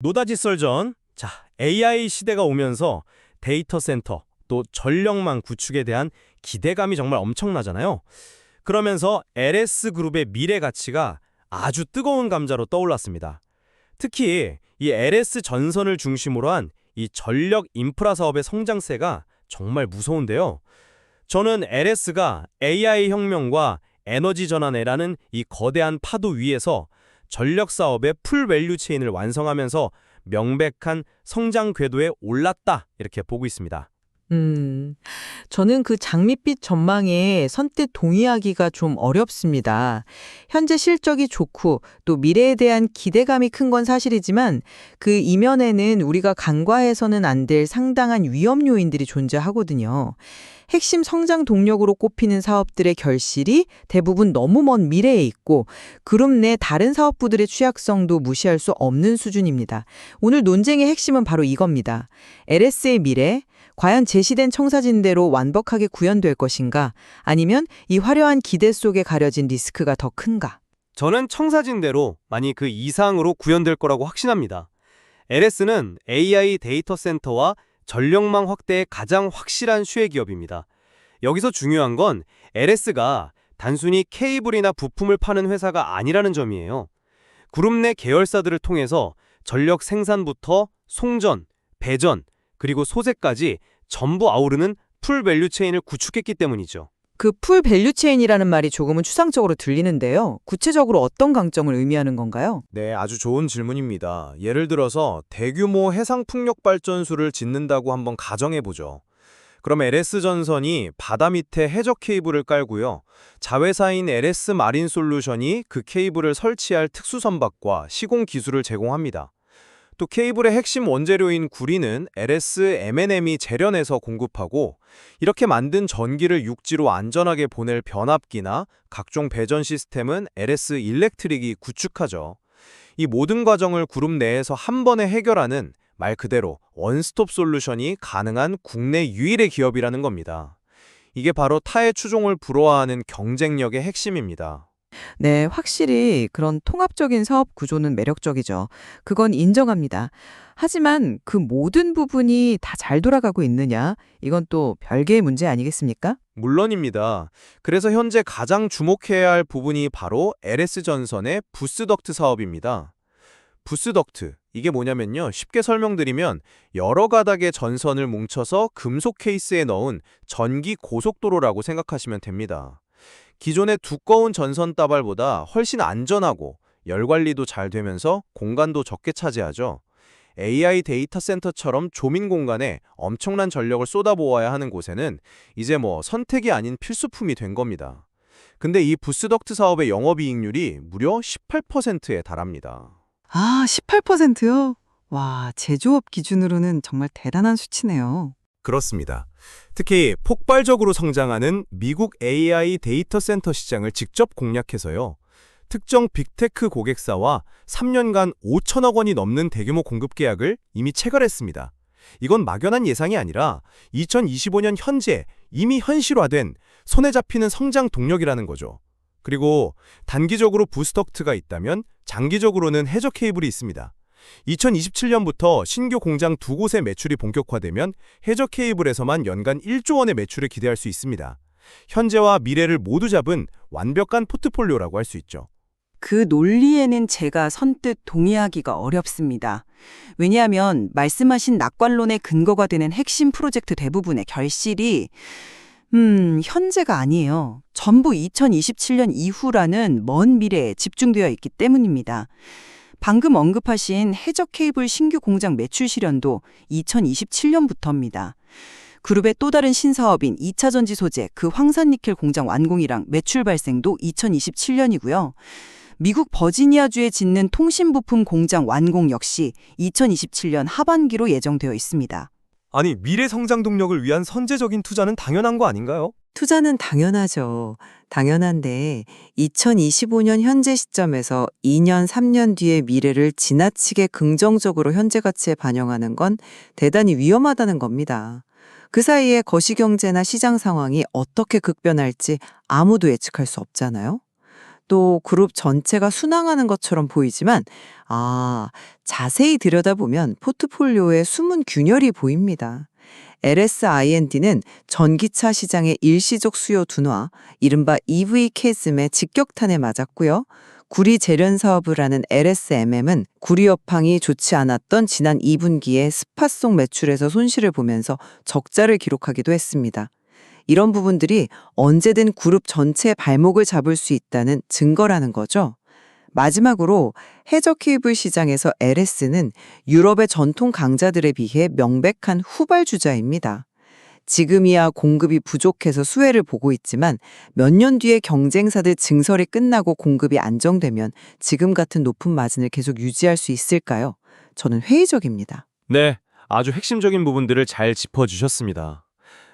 노다지 썰전. 자, AI 시대가 오면서 데이터 센터, 또 전력망 구축에 대한 기대감이 정말 엄청나잖아요. 그러면서 LS 그룹의 미래 가치가 아주 뜨거운 감자로 떠올랐습니다. 특히 이 LS 전선을 중심으로 한 이 전력 인프라 사업의 성장세가 정말 무서운데요. 저는 LS가 AI 혁명과 에너지 전환해라는 이 거대한 파도 위에서 전력 사업의 풀 밸류 체인을 완성하면서 명백한 성장 궤도에 올랐다 이렇게 보고 있습니다. 음, 저는 그 장밋빛 전망에 선뜻 동의하기가 좀 어렵습니다. 현재 실적이 좋고 또 미래에 대한 기대감이 큰 건 사실이지만 그 이면에는 우리가 간과해서는 안 될 상당한 위험 요인들이 존재하거든요. 핵심 성장 동력으로 꼽히는 사업들의 결실이 대부분 너무 먼 미래에 있고 그룹 내 다른 사업부들의 취약성도 무시할 수 없는 수준입니다. 오늘 논쟁의 핵심은 바로 이겁니다. LS의 미래, 과연 제시된 청사진대로 완벽하게 구현될 것인가? 아니면 이 화려한 기대 속에 가려진 리스크가 더 큰가? 저는 청사진대로 많이 그 이상으로 구현될 거라고 확신합니다. LS는 AI 데이터 센터와 전력망 확대의 가장 확실한 수혜 기업입니다. 여기서 중요한 건 LS가 단순히 케이블이나 부품을 파는 회사가 아니라는 점이에요. 그룹 내 계열사들을 통해서 전력 생산부터 송전, 배전, 그리고 소재까지 전부 아우르는 풀 밸류 체인을 구축했기 때문이죠. 그 풀 밸류 체인이라는 말이 조금은 추상적으로 들리는데요. 구체적으로 어떤 강점을 의미하는 건가요? 네, 아주 좋은 질문입니다. 예를 들어서 대규모 해상풍력발전소를 짓는다고 한번 가정해보죠. 그럼 LS전선이 바다 밑에 해적 케이블을 깔고요. 자회사인 LS 마린 솔루션이 그 케이블을 설치할 특수선박과 시공 기술을 제공합니다. 또 케이블의 핵심 원재료인 구리는 LS M&M이 재련해서 공급하고 이렇게 만든 전기를 육지로 안전하게 보낼 변압기나 각종 배전 시스템은 LS 일렉트릭이 구축하죠. 이 모든 과정을 그룹 내에서 한 번에 해결하는 말 그대로 원스톱 솔루션이 가능한 국내 유일의 기업이라는 겁니다. 이게 바로 타의 추종을 불허하는 경쟁력의 핵심입니다. 네, 확실히 그런 통합적인 사업 구조는 매력적이죠. 그건 인정합니다. 하지만 그 모든 부분이 다 잘 돌아가고 있느냐? 이건 또 별개의 문제 아니겠습니까? 물론입니다. 그래서 현재 가장 주목해야 할 부분이 바로 LS전선의 부스덕트 사업입니다. 부스덕트, 이게 뭐냐면요. 쉽게 설명드리면 여러 가닥의 전선을 뭉쳐서 금속 케이스에 넣은 전기 고속도로라고 생각하시면 됩니다. 기존의 두꺼운 전선 따발보다 훨씬 안전하고 열 관리도 잘 되면서 공간도 적게 차지하죠. AI 데이터 센터처럼 좁은 공간에 엄청난 전력을 쏟아부어야 하는 곳에는 이제 선택이 아닌 필수품이 된 겁니다. 근데 이 부스덕트 사업의 영업이익률이 무려 18%에 달합니다. 아, 18%요? 와, 제조업 기준으로는 정말 대단한 수치네요. 그렇습니다. 특히 폭발적으로 성장하는 미국 AI 데이터 센터 시장을 직접 공략해서요. 특정 빅테크 고객사와 3년간 5천억 원이 넘는 대규모 공급 계약을 이미 체결했습니다. 이건 막연한 예상이 아니라 2025년 현재 이미 현실화된 손에 잡히는 성장 동력이라는 거죠. 그리고 단기적으로 부스덕트가 있다면 장기적으로는 해저 케이블이 있습니다. 2027년부터 신규 공장 2곳의 매출이 본격화되면 해저 케이블에서만 연간 1조 원의 매출을 기대할 수 있습니다. 현재와 미래를 모두 잡은 완벽한 포트폴리오라고 할 수 있죠. 그 논리에는 제가 선뜻 동의하기가 어렵습니다. 왜냐하면 말씀하신 낙관론의 근거가 되는 핵심 프로젝트 대부분의 결실이 현재가 아니에요. 전부 2027년 이후라는 먼 미래에 집중되어 있기 때문입니다. 방금 언급하신 해적 케이블 신규 공장 매출 실현도 2027년부터입니다. 그룹의 또 다른 신사업인 2차 전지 소재 그 황산니켈 공장 완공이랑 매출 발생도 2027년이고요. 미국 버지니아주에 짓는 통신부품 공장 완공 역시 2027년 하반기로 예정되어 있습니다. 아니, 미래 성장 동력을 위한 선제적인 투자는 당연한 거 아닌가요? 투자는 당연하죠. 당연한데 2025년 현재 시점에서 2년, 3년 뒤의 미래를 지나치게 긍정적으로 현재 가치에 반영하는 건 대단히 위험하다는 겁니다. 그 사이에 거시경제나 시장 상황이 어떻게 급변할지 아무도 예측할 수 없잖아요. 또 그룹 전체가 순항하는 것처럼 보이지만 자세히 들여다보면 포트폴리오에 숨은 균열이 보입니다. LSIND는 전기차 시장의 일시적 수요 둔화, 이른바 EV 캐즘의 직격탄에 맞았고요. 구리 재련 사업을 하는 LSMM은 구리 여팡이 좋지 않았던 지난 2분기에 스팟송 매출에서 손실을 보면서 적자를 기록하기도 했습니다. 이런 부분들이 언제든 그룹 전체의 발목을 잡을 수 있다는 증거라는 거죠. 마지막으로 해저 케이블 시장에서 LS는 유럽의 전통 강자들에 비해 명백한 후발주자입니다. 지금이야 공급이 부족해서 수혜를 보고 있지만 몇 년 뒤에 경쟁사들 증설이 끝나고 공급이 안정되면 지금 같은 높은 마진을 계속 유지할 수 있을까요? 저는 회의적입니다. 네, 아주 핵심적인 부분들을 잘 짚어주셨습니다.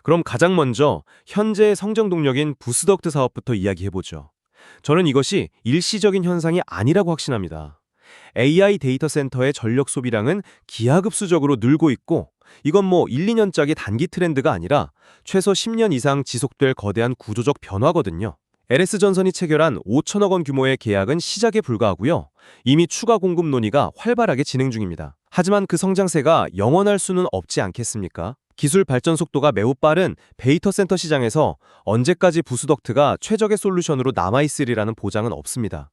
그럼 가장 먼저 현재의 성장 동력인 부스덕트 사업부터 이야기해보죠. 저는 이것이 일시적인 현상이 아니라고 확신합니다. AI 데이터 센터의 전력 소비량은 기하급수적으로 늘고 있고 이건 1, 2년짜리 단기 트렌드가 아니라 최소 10년 이상 지속될 거대한 구조적 변화거든요. LS전선이 체결한 5천억 원 규모의 계약은 시작에 불과하고요. 이미 추가 공급 논의가 활발하게 진행 중입니다. 하지만 그 성장세가 영원할 수는 없지 않겠습니까? 기술 발전 속도가 매우 빠른 데이터 센터 시장에서 언제까지 부스덕트가 최적의 솔루션으로 남아있으리라는 보장은 없습니다.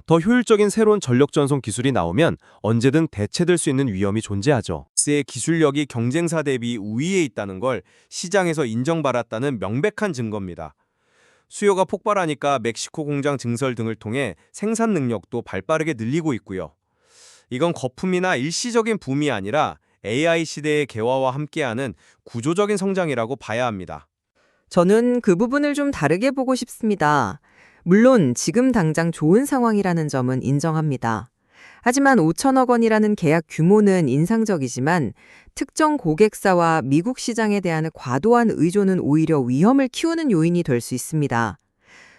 더 효율적인 새로운 전력 전송 기술이 나오면 언제든 대체될 수 있는 위험이 존재하죠. 의 기술력이 경쟁사 대비 우위에 있다는 걸 시장에서 인정받았다는 명백한 증거입니다. 수요가 폭발하니까 멕시코 공장 증설 등을 통해 생산 능력도 발빠르게 늘리고 있고요. 이건 거품이나 일시적인 붐이 아니라 AI 시대의 개화와 함께하는 구조적인 성장이라고 봐야 합니다. 저는 그 부분을 좀 다르게 보고 싶습니다. 물론 지금 당장 좋은 상황이라는 점은 인정합니다. 하지만 5천억 원이라는 계약 규모는 인상적이지만 특정 고객사와 미국 시장에 대한 과도한 의존은 오히려 위험을 키우는 요인이 될 수 있습니다.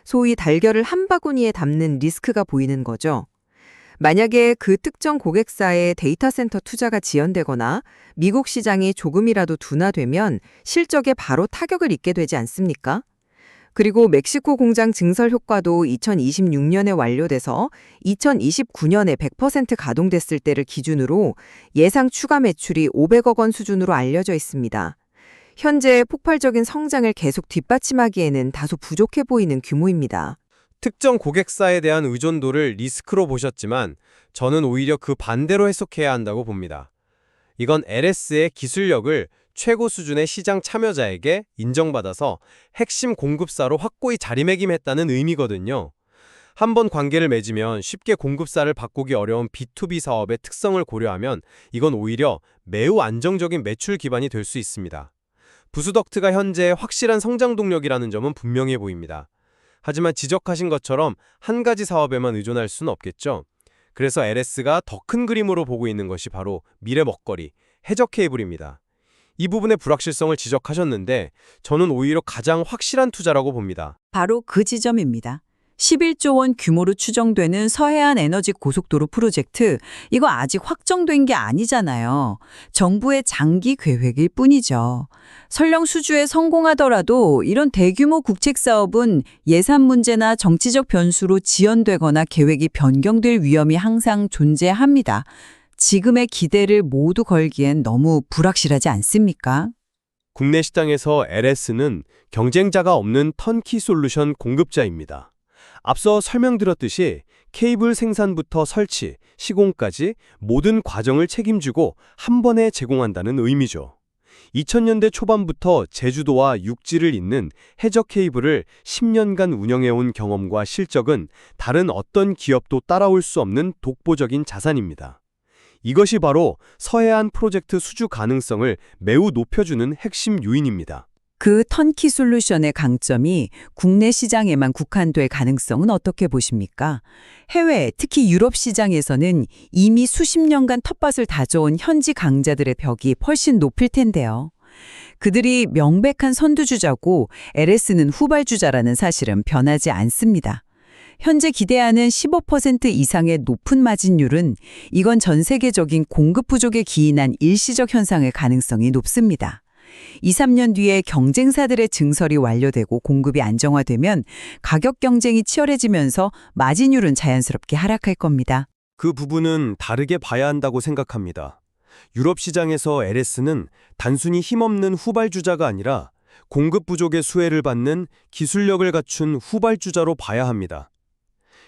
소위 달걀을 한 바구니에 담는 리스크가 보이는 거죠. 만약에 그 특정 고객사의 데이터 센터 투자가 지연되거나 미국 시장이 조금이라도 둔화되면 실적에 바로 타격을 입게 되지 않습니까? 그리고 멕시코 공장 증설 효과도 2026년에 완료돼서 2029년에 100% 가동됐을 때를 기준으로 예상 추가 매출이 500억 원 수준으로 알려져 있습니다. 현재 폭발적인 성장을 계속 뒷받침하기에는 다소 부족해 보이는 규모입니다. 특정 고객사에 대한 의존도를 리스크로 보셨지만 저는 오히려 그 반대로 해석해야 한다고 봅니다. 이건 LS의 기술력을 최고 수준의 시장 참여자에게 인정받아서 핵심 공급사로 확고히 자리매김했다는 의미거든요. 한번 관계를 맺으면 쉽게 공급사를 바꾸기 어려운 B2B 사업의 특성을 고려하면 이건 오히려 매우 안정적인 매출 기반이 될 수 있습니다. 부스덕트가 현재 확실한 성장 동력이라는 점은 분명해 보입니다. 하지만 지적하신 것처럼 한 가지 사업에만 의존할 수는 없겠죠. 그래서 LS가 더 큰 그림으로 보고 있는 것이 바로 미래 먹거리, 해저 케이블입니다. 이 부분의 불확실성을 지적하셨는데 저는 오히려 가장 확실한 투자라고 봅니다. 바로 그 지점입니다. 11조 원 규모로 추정되는 서해안 에너지 고속도로 프로젝트, 이거 아직 확정된 게 아니잖아요. 정부의 장기 계획일 뿐이죠. 설령 수주에 성공하더라도 이런 대규모 국책 사업은 예산 문제나 정치적 변수로 지연되거나 계획이 변경될 위험이 항상 존재합니다. 지금의 기대를 모두 걸기엔 너무 불확실하지 않습니까? 국내 시장에서 LS는 경쟁자가 없는 턴키 솔루션 공급자입니다. 앞서 설명드렸듯이 케이블 생산부터 설치, 시공까지 모든 과정을 책임지고 한 번에 제공한다는 의미죠. 2000년대 초반부터 제주도와 육지를 잇는 해저 케이블을 10년간 운영해온 경험과 실적은 다른 어떤 기업도 따라올 수 없는 독보적인 자산입니다. 이것이 바로 서해안 프로젝트 수주 가능성을 매우 높여주는 핵심 요인입니다. 그 턴키 솔루션의 강점이 국내 시장에만 국한될 가능성은 어떻게 보십니까? 해외, 특히 유럽 시장에서는 이미 수십 년간 텃밭을 다져온 현지 강자들의 벽이 훨씬 높을 텐데요. 그들이 명백한 선두주자고 LS는 후발주자라는 사실은 변하지 않습니다. 현재 기대하는 15% 이상의 높은 마진율은 이건 전 세계적인 공급 부족에 기인한 일시적 현상의 가능성이 높습니다. 2, 3년 뒤에 경쟁사들의 증설이 완료되고 공급이 안정화되면 가격 경쟁이 치열해지면서 마진율은 자연스럽게 하락할 겁니다. 그 부분은 다르게 봐야 한다고 생각합니다. 유럽 시장에서 LS는 단순히 힘없는 후발주자가 아니라 공급 부족의 수혜를 받는 기술력을 갖춘 후발주자로 봐야 합니다.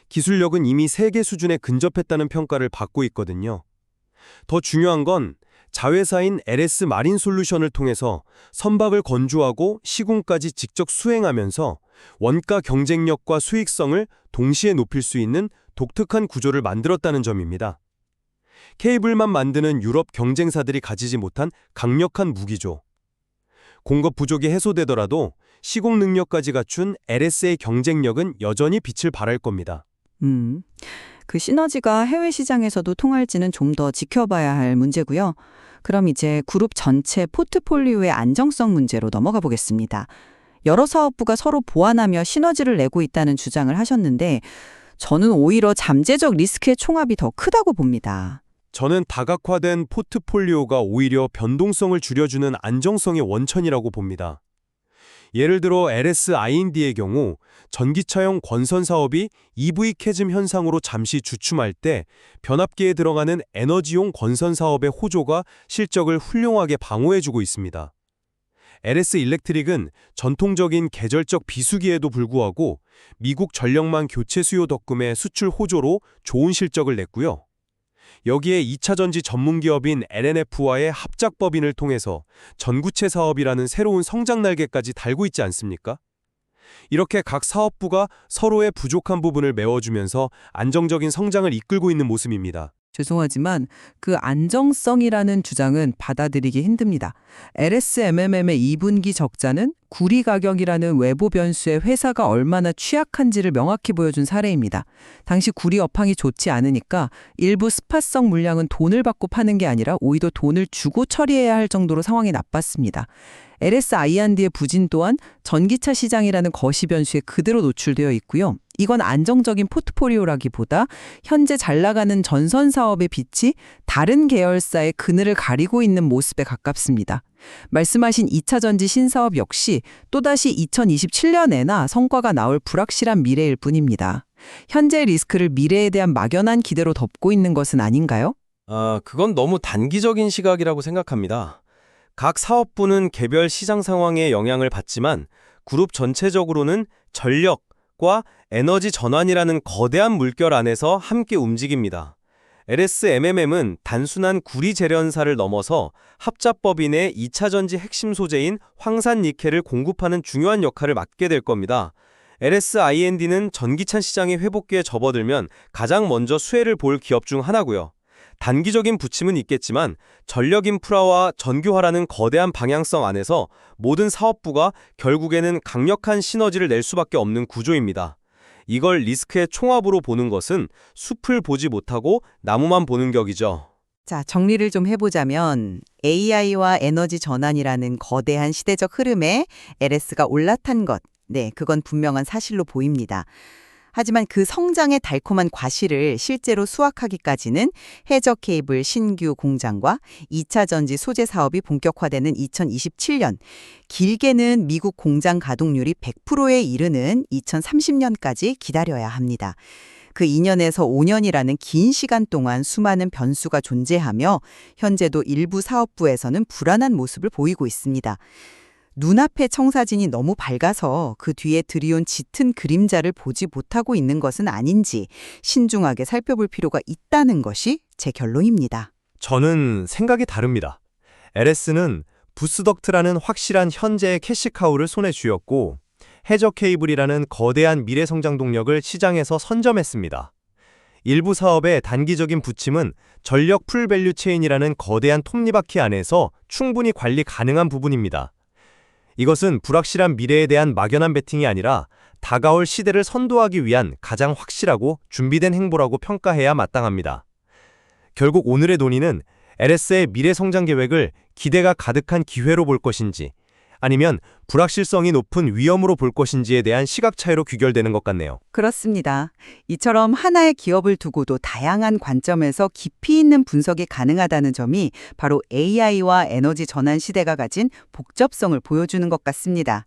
기술력은 이미 세계 수준에 근접했다는 평가를 받고 있거든요. 더 중요한 건 자회사인 LS 마린 솔루션을 통해서 선박을 건조하고 시공까지 직접 수행하면서 원가 경쟁력과 수익성을 동시에 높일 수 있는 독특한 구조를 만들었다는 점입니다. 케이블만 만드는 유럽 경쟁사들이 가지지 못한 강력한 무기죠. 공급 부족이 해소되더라도 시공 능력까지 갖춘 LS의 경쟁력은 여전히 빛을 발할 겁니다. 그 시너지가 해외 시장에서도 통할지는 좀 더 지켜봐야 할 문제고요. 그럼 이제 그룹 전체 포트폴리오의 안정성 문제로 넘어가 보겠습니다. 여러 사업부가 서로 보완하며 시너지를 내고 있다는 주장을 하셨는데 저는 오히려 잠재적 리스크의 총합이 더 크다고 봅니다. 저는 다각화된 포트폴리오가 오히려 변동성을 줄여주는 안정성의 원천이라고 봅니다. 예를 들어 LS I&D의 경우 전기차용 권선 사업이 EV 캐즘 현상으로 잠시 주춤할 때 변압기에 들어가는 에너지용 권선 사업의 호조가 실적을 훌륭하게 방어해주고 있습니다. LS 일렉트릭은 전통적인 계절적 비수기에도 불구하고 미국 전력망 교체 수요 덕분에 수출 호조로 좋은 실적을 냈고요. 여기에 2차 전지 전문기업인 LNF와의 합작 법인을 통해서 전구체 사업이라는 새로운 성장 날개까지 달고 있지 않습니까? 이렇게 각 사업부가 서로의 부족한 부분을 메워주면서 안정적인 성장을 이끌고 있는 모습입니다. 죄송하지만 그 안정성이라는 주장은 받아들이기 힘듭니다. LSMMM의 2분기 적자는 구리 가격이라는 외부 변수에 회사가 얼마나 취약한지를 명확히 보여준 사례입니다. 당시 구리 업황이 좋지 않으니까 일부 스팟성 물량은 돈을 받고 파는 게 아니라 오히려 돈을 주고 처리해야 할 정도로 상황이 나빴습니다. LS I&D의 부진 또한 전기차 시장이라는 거시 변수에 그대로 노출되어 있고요. 이건 안정적인 포트폴리오라기보다 현재 잘 나가는 전선 사업의 빛이 다른 계열사의 그늘을 가리고 있는 모습에 가깝습니다. 말씀하신 2차 전지 신사업 역시 또다시 2027년에나 성과가 나올 불확실한 미래일 뿐입니다. 현재 리스크를 미래에 대한 막연한 기대로 덮고 있는 것은 아닌가요? 그건 너무 단기적인 시각이라고 생각합니다. 각 사업부는 개별 시장 상황에 영향을 받지만 그룹 전체적으로는 전력과 에너지 전환이라는 거대한 물결 안에서 함께 움직입니다. LSMMM은 단순한 구리 재련사를 넘어서 합작법인의 2차 전지 핵심 소재인 황산 니켈을 공급하는 중요한 역할을 맡게 될 겁니다. LS I&D는 전기차 시장의 회복기에 접어들면 가장 먼저 수혜를 볼 기업 중 하나고요. 단기적인 부침은 있겠지만 전력 인프라와 전교화라는 거대한 방향성 안에서 모든 사업부가 결국에는 강력한 시너지를 낼 수밖에 없는 구조입니다. 이걸 리스크의 총합으로 보는 것은 숲을 보지 못하고 나무만 보는 격이죠. 자, 정리를 좀 해보자면 AI와 에너지 전환이라는 거대한 시대적 흐름에 LS가 올라탄 것, 네, 그건 분명한 사실로 보입니다. 하지만 그 성장의 달콤한 과실을 실제로 수확하기까지는 해저 케이블 신규 공장과 2차 전지 소재 사업이 본격화되는 2027년, 길게는 미국 공장 가동률이 100%에 이르는 2030년까지 기다려야 합니다. 그 2년에서 5년이라는 긴 시간 동안 수많은 변수가 존재하며 현재도 일부 사업부에서는 불안한 모습을 보이고 있습니다. 눈앞의 청사진이 너무 밝아서 그 뒤에 들이온 짙은 그림자를 보지 못하고 있는 것은 아닌지 신중하게 살펴볼 필요가 있다는 것이 제 결론입니다. 저는 생각이 다릅니다. LS는 부스덕트라는 확실한 현재의 캐시카우를 손에 쥐었고 해저 케이블이라는 거대한 미래 성장 동력을 시장에서 선점했습니다. 일부 사업의 단기적인 부침은 전력 풀밸류 체인이라는 거대한 톱니바퀴 안에서 충분히 관리 가능한 부분입니다. 이것은 불확실한 미래에 대한 막연한 베팅이 아니라 다가올 시대를 선도하기 위한 가장 확실하고 준비된 행보라고 평가해야 마땅합니다. 결국 오늘의 논의는 LS의 미래 성장 계획을 기대가 가득한 기회로 볼 것인지 아니면 불확실성이 높은 위험으로 볼 것인지에 대한 시각 차이로 귀결되는 것 같네요. 그렇습니다. 이처럼 하나의 기업을 두고도 다양한 관점에서 깊이 있는 분석이 가능하다는 점이 바로 AI와 에너지 전환 시대가 가진 복잡성을 보여주는 것 같습니다.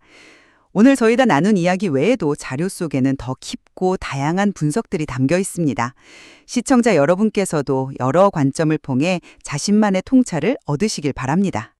오늘 저희가 나눈 이야기 외에도 자료 속에는 더 깊고 다양한 분석들이 담겨 있습니다. 시청자 여러분께서도 여러 관점을 통해 자신만의 통찰을 얻으시길 바랍니다.